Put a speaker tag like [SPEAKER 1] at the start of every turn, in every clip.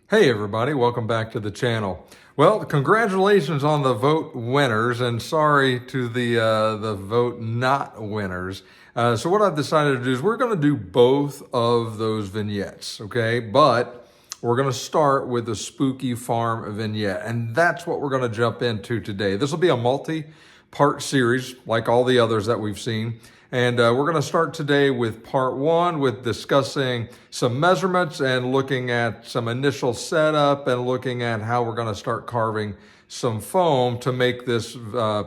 [SPEAKER 1] Hey everybody, welcome back to the channel. Well, congratulations on the vote winners, and sorry to the vote not winners. So what I've decided to do is we're going to do both of those vignettes, okay? But we're going to start with the Spooky Farm vignette, and that's what we're going to jump into today. This will be a multi-part series, like all the others that we've seen. And we're going to start today with part one, with discussing some measurements and looking at some initial setup and looking at how we're going to start carving some foam to make this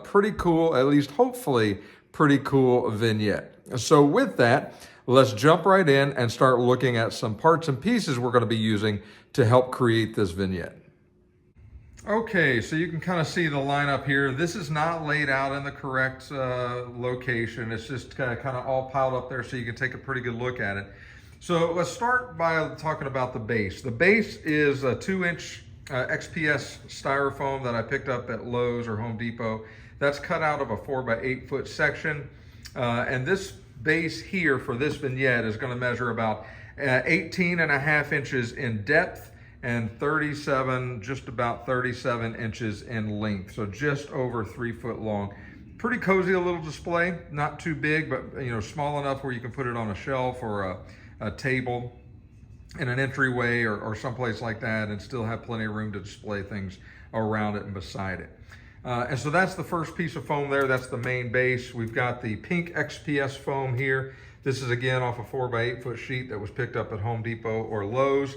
[SPEAKER 1] pretty cool, at least hopefully pretty cool vignette. So with that, let's jump right in and start looking at some parts and pieces we're going to be using to help create this vignette. Okay, so you can kind of see the lineup here. This is not laid out in the correct location. It's just kind of all piled up there so you can take a pretty good look at it. So let's start by talking about the base. The base is a 2-inch XPS styrofoam that I picked up at Lowe's or Home Depot. That's cut out of a 4x8 foot section. And this base here for this vignette is going to measure about 18.5 inches in depth and just about 37 inches in length. So just over 3 foot long. Pretty cozy, a little display, not too big, but small enough where you can put it on a shelf or a table in an entryway or someplace like that and still have plenty of room to display things around it and beside it. And so that's the first piece of foam there. That's the main base. We've got the pink XPS foam here. This is again off a 4x8 foot sheet that was picked up at Home Depot or Lowe's.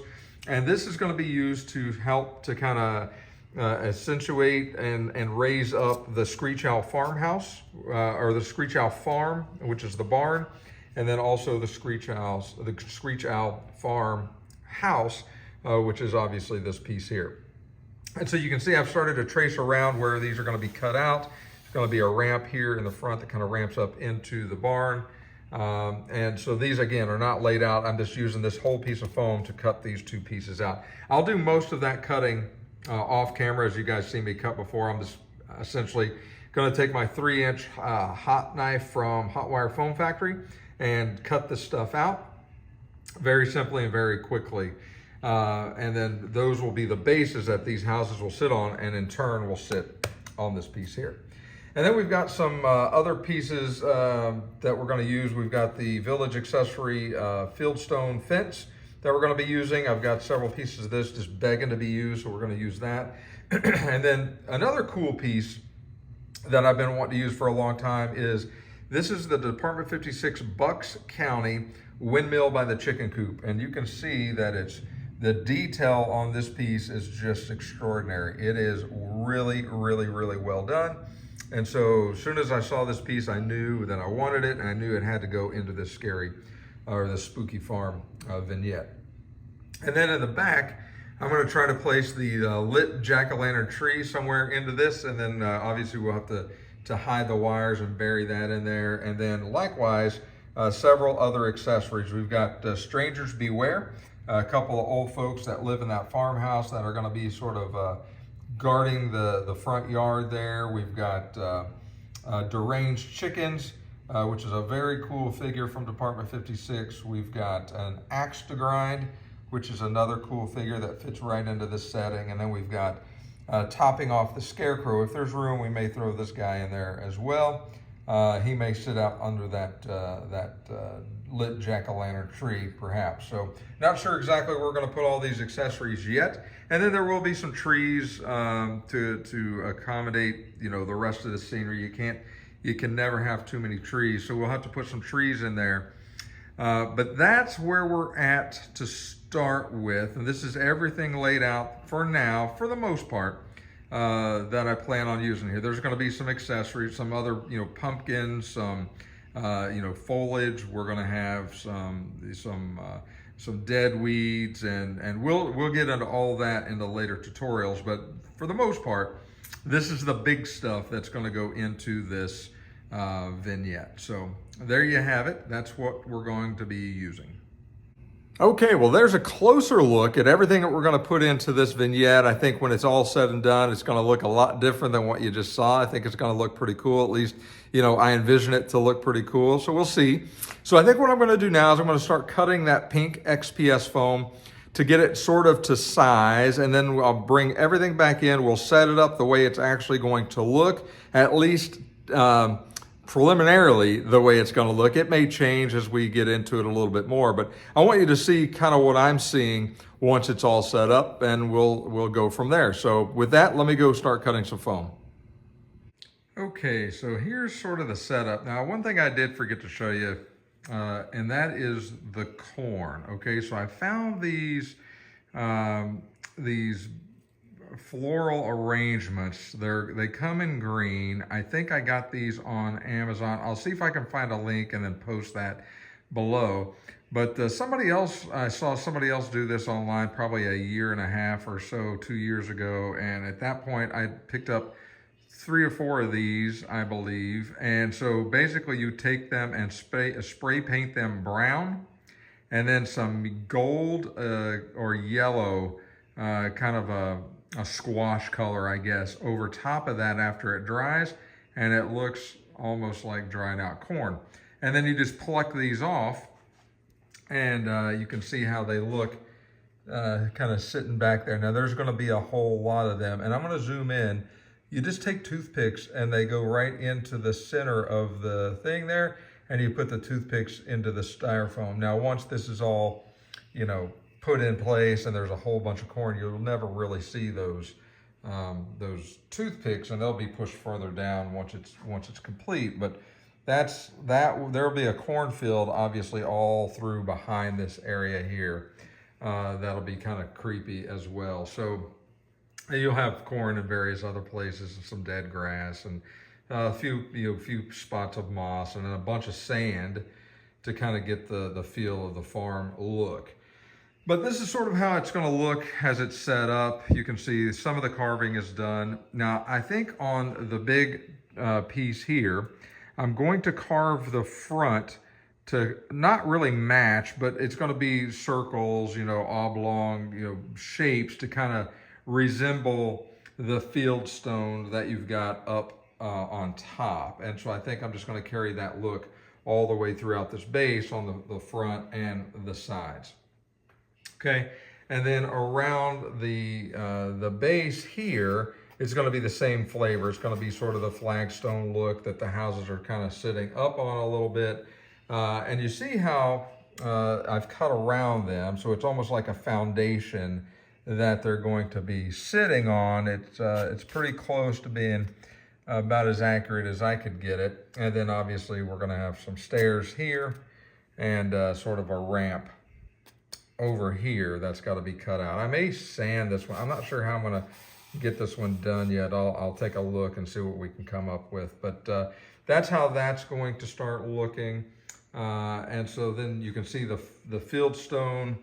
[SPEAKER 1] And this is going to be used to help to kind of accentuate and raise up the Screech Owl farmhouse, or the Screech Owl farm, which is the barn, and then also the Screech Owl farm house, which is obviously this piece here. And so you can see I've started to trace around where these are going to be cut out. There's going to be a ramp here in the front that kind of ramps up into the barn. And so these again are not laid out. I'm just using this whole piece of foam to cut these two pieces out. I'll do most of that cutting off camera, as you guys see me cut before. I'm just essentially going to take my 3-inch hot knife from Hot Wire Foam Factory and cut this stuff out very simply and very quickly. And then those will be the bases that these houses will sit on, and in turn will sit on this piece here. And then we've got some other pieces that we're going to use. We've got the Village Accessory Fieldstone fence that we're going to be using. I've got several pieces of this just begging to be used, so we're going to use that. And then another cool piece that I've been wanting to use for a long time is, this is the Department 56 Bucks County windmill by the chicken coop. And you can see that the detail on this piece is just extraordinary. It is really, really, really well done. And so as soon as I saw this piece, I knew that I wanted it, and I knew it had to go into this this Spooky Farm vignette. And then in the back, I'm going to try to place the lit jack-o'-lantern tree somewhere into this, and then obviously we'll have to hide the wires and bury that in there. And then likewise, several other accessories. We've got Strangers Beware, a couple of old folks that live in that farmhouse that are going to be sort of guarding the front yard there. We've got Deranged Chickens, which is a very cool figure from Department 56. We've got an Axe to Grind, which is another cool figure that fits right into this setting. And then we've got Topping Off the Scarecrow. If there's room, we may throw this guy in there as well. He may sit out under that lit jack-o'-lantern tree, perhaps. So not sure exactly where we're going to put all these accessories yet. And then there will be some trees to accommodate, the rest of the scenery. You can never have too many trees, so we'll have to put some trees in there. But that's where we're at to start with. And this is everything laid out for now, for the most part, that I plan on using here. There's going to be some accessories, some other, pumpkins, some, foliage. We're going to have some dead weeds, and we'll get into all that in the later tutorials. But for the most part, this is the big stuff that's going to go into this vignette. So there you have it. That's what we're going to be using. Okay, well, there's a closer look at everything that we're going to put into this vignette. I think when it's all said and done, it's going to look a lot different than what you just saw. I think it's going to look pretty cool. At least, I envision it to look pretty cool. So we'll see. So I think what I'm going to do now is I'm going to start cutting that pink XPS foam to get it sort of to size, and then I'll bring everything back in. We'll set it up the way it's actually going to look, at least preliminarily the way it's going to look. It may change as we get into it a little bit more, but I want you to see kind of what I'm seeing once it's all set up, and we'll go from there. So with that, let me go start cutting some foam. Okay, so here's sort of the setup. Now, one thing I did forget to show you, and that is the corn. Okay, so I found these floral arrangements. They come in green. I think I got these on Amazon. I'll see if I can find a link and then post that below. But I saw somebody else do this online probably a year and a half or so, 2 years ago. And at that point, I picked up 3 or 4 of these, I believe. And so basically you take them and spray paint them brown, and then some gold or yellow, kind of a squash color, I guess, over top of that after it dries, and it looks almost like dried out corn. And then you just pluck these off, and you can see how they look kind of sitting back there. Now there's going to be a whole lot of them, and I'm going to zoom in. You just take toothpicks and they go right into the center of the thing there, and you put the toothpicks into the styrofoam. Now, once this is all, put in place and there's a whole bunch of corn, you'll never really see those toothpicks, and they'll be pushed further down once it's complete. But there'll be a cornfield obviously all through behind this area here. That'll be kind of creepy as well. So you'll have corn in various other places, and some dead grass, and a few spots of moss, and then a bunch of sand to kind of get the feel of the farm look. But this is sort of how it's going to look as it's set up. You can see some of the carving is done. Now, I think on the big piece here, I'm going to carve the front to not really match, but it's going to be circles, oblong, shapes to kind of resemble the field stone that you've got up on top. And so I think I'm just going to carry that look all the way throughout this base on the front and the sides. Okay, and then around the base here, it's going to be the same flavor. It's going to be sort of the flagstone look that the houses are kind of sitting up on a little bit. And you see how I've cut around them, so it's almost like a foundation that they're going to be sitting on. It's pretty close to being about as accurate as I could get it. And then obviously we're going to have some stairs here and sort of a ramp over here that's got to be cut out. I may sand this one. I'm not sure how I'm going to get this one done yet. I'll take a look and see what we can come up with. But that's how that's going to start looking. And so then you can see the field stone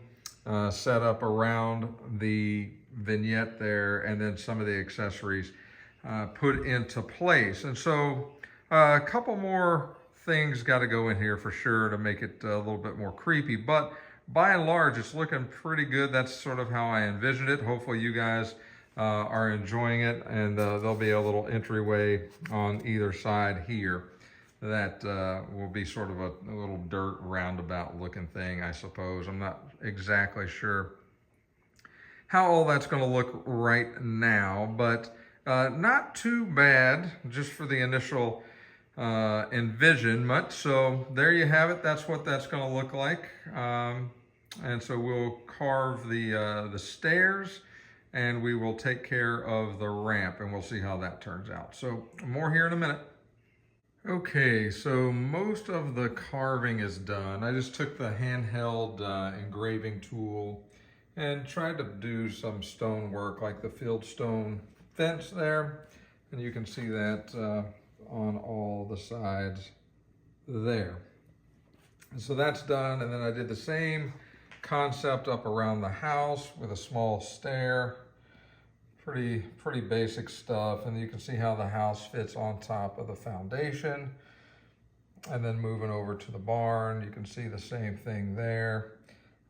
[SPEAKER 1] set up around the vignette there, and then some of the accessories put into place. And so a couple more things got to go in here for sure to make it a little bit more creepy, but by and large it's looking pretty good. That's sort of how I envisioned it. Hopefully you guys are enjoying it, and there'll be a little entryway on either side here that will be sort of a little dirt roundabout looking thing, I suppose. I'm not exactly sure how all that's going to look right now, but not too bad just for the initial envisionment. So there you have it. That's what that's going to look like. And so we'll carve the stairs, and we will take care of the ramp, and we'll see how that turns out. So more here in a minute. Okay, so most of the carving is done. I just took the handheld engraving tool and tried to do some stone work like the field stone fence there. And you can see that on all the sides there. And so that's done. And then I did the same concept up around the house with a small stair. Pretty basic stuff. And you can see how the house fits on top of the foundation. And then moving over to the barn, you can see the same thing there.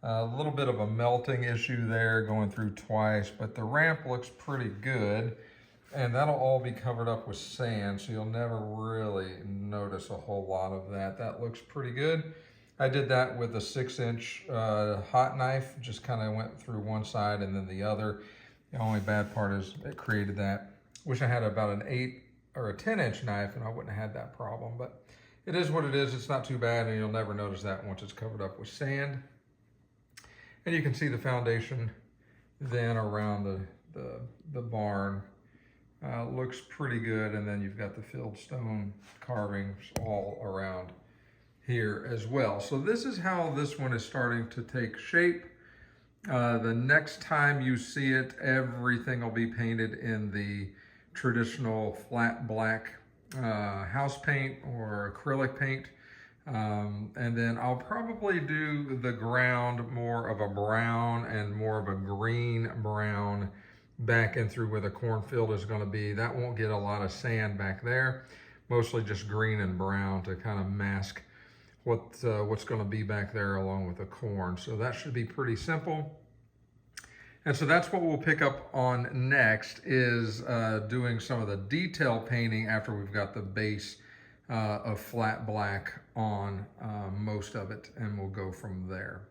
[SPEAKER 1] A little bit of a melting issue there going through twice, but the ramp looks pretty good. And that'll all be covered up with sand, so you'll never really notice a whole lot of that. That looks pretty good. I did that with a 6-inch hot knife, just kind of went through one side and then the other. The only bad part is it created that. Wish I had about an 8 or a 10-inch knife and I wouldn't have had that problem, but it is what it is. It's not too bad, and you'll never notice that once it's covered up with sand. And you can see the foundation then around the barn. Looks pretty good, and then you've got the filled stone carvings all around here as well. So this is how this one is starting to take shape. The next time you see it, everything will be painted in the traditional flat black house paint or acrylic paint. And then I'll probably do the ground more of a brown and more of a green brown back in through where the cornfield is going to be. That won't get a lot of sand back there. Mostly just green and brown to kind of mask what's going to be back there along with the corn. So that should be pretty simple. And so that's what we'll pick up on next, is doing some of the detail painting after we've got the base of flat black on most of it, and we'll go from there.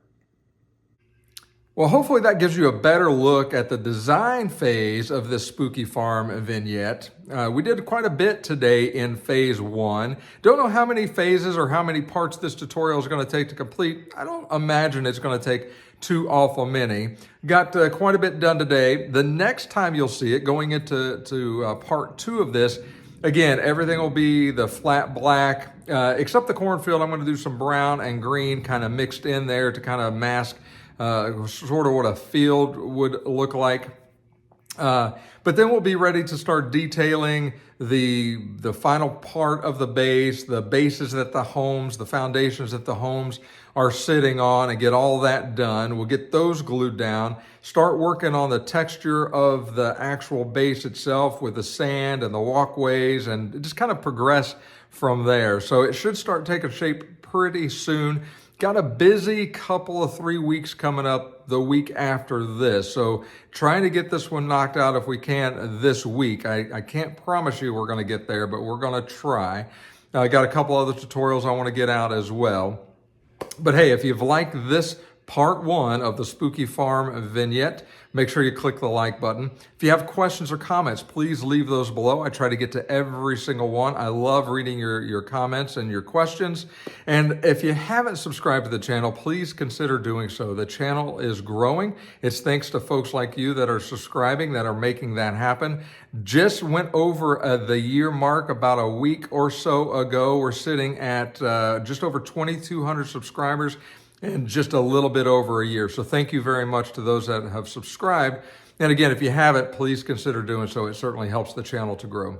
[SPEAKER 1] Well, hopefully that gives you a better look at the design phase of this Spooky Farm vignette. We did quite a bit today in phase 1. Don't know how many phases or how many parts this tutorial is going to take to complete. I don't imagine it's going to take too awful many. Got quite a bit done today. The next time you'll see it, going into part 2 of this, again, everything will be the flat black, except the cornfield. I'm going to do some brown and green kind of mixed in there to kind of mask sort of what a field would look like. But then we'll be ready to start detailing the final part of the base, the bases that the homes, the foundations that the homes are sitting on, and get all that done. We'll get those glued down, start working on the texture of the actual base itself with the sand and the walkways, and just kind of progress from there. So it should start taking shape pretty soon. Got a busy couple of 3 weeks coming up the week after this. So trying to get this one knocked out if we can this week. I can't promise you we're going to get there, but we're going to try. I got a couple other tutorials I want to get out as well. But hey, if you've liked this part 1 of the Spooky Farm vignette, make sure you click the like button. If you have questions or comments, please leave those below. I try to get to every single one. I love reading your comments and your questions. And if you haven't subscribed to the channel, please consider doing so. The channel is growing. It's thanks to folks like you that are subscribing that are making that happen. Just went over the year mark about a week or so ago. We're sitting at just over 2,200 subscribers in just a little bit over a year. So thank you very much to those that have subscribed. And again, if you haven't, please consider doing so. It certainly helps the channel to grow.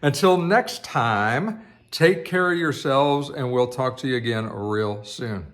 [SPEAKER 1] Until next time, take care of yourselves, and we'll talk to you again real soon.